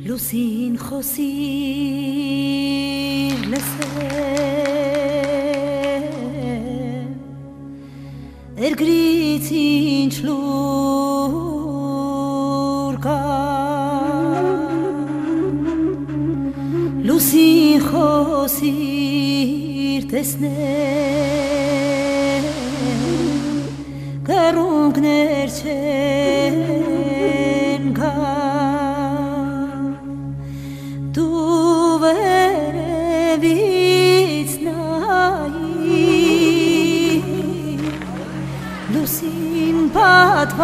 Լուսին խոսիր լսեմ Էրգրից ինչ լուր կա Լուսին խոսիր տեսնեմ Կռունկներ չեն կա Լուսին պատվական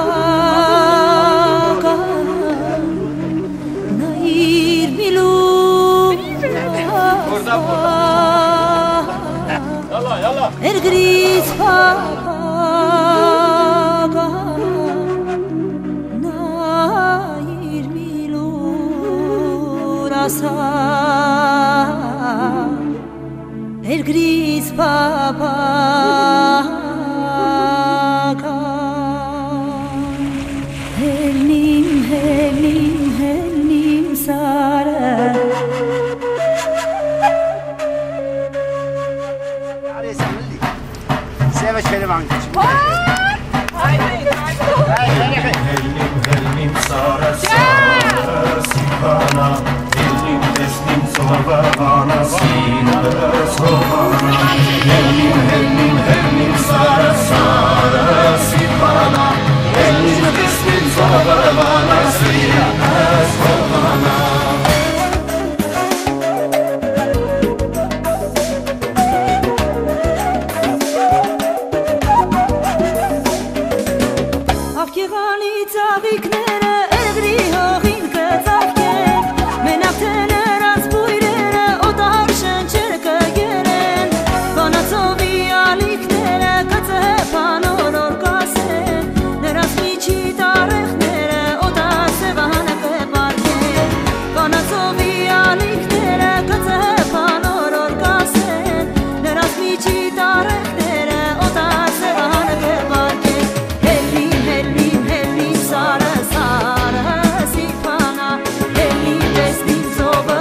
նայիր մի լուր Էրգրից պատվական նայիր մի լուր ասա Էրգրից պատվական Հելնիմ սարը Սևը չերևան կչ Հելնիմ սարը սիպանա Հելնիմ տեսնիմ սովավանա Սինը սովանա Հելնիմ սարը սիպանա Հելնիմ տեսնիմ սովավանա Սինը սովանա Աղկեղանի ծաղիկները էգրի հողին կծաղկեն Մենակ թե նրանց բույրերը օտար շնչեր կգերեն Բանացովի ալիքները կծեպան օրոր կասեն Նրանց միջի տարեխները օտար սևանը կպարկեն Բանացովի ալիքները կծեպան օրոր կասեն Նրանց միջի տարեխները օտար սևանը կպարկեն Հելնիմ սարը սիպանա Հելնիմ տեսնիմ զով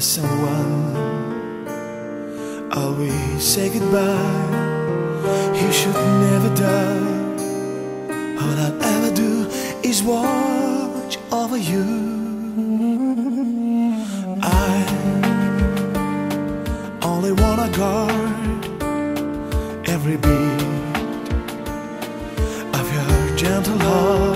there's someone always say goodbye. He should never die. All I'll ever do is watch over you. I only wanna guard every beat of your gentle heart.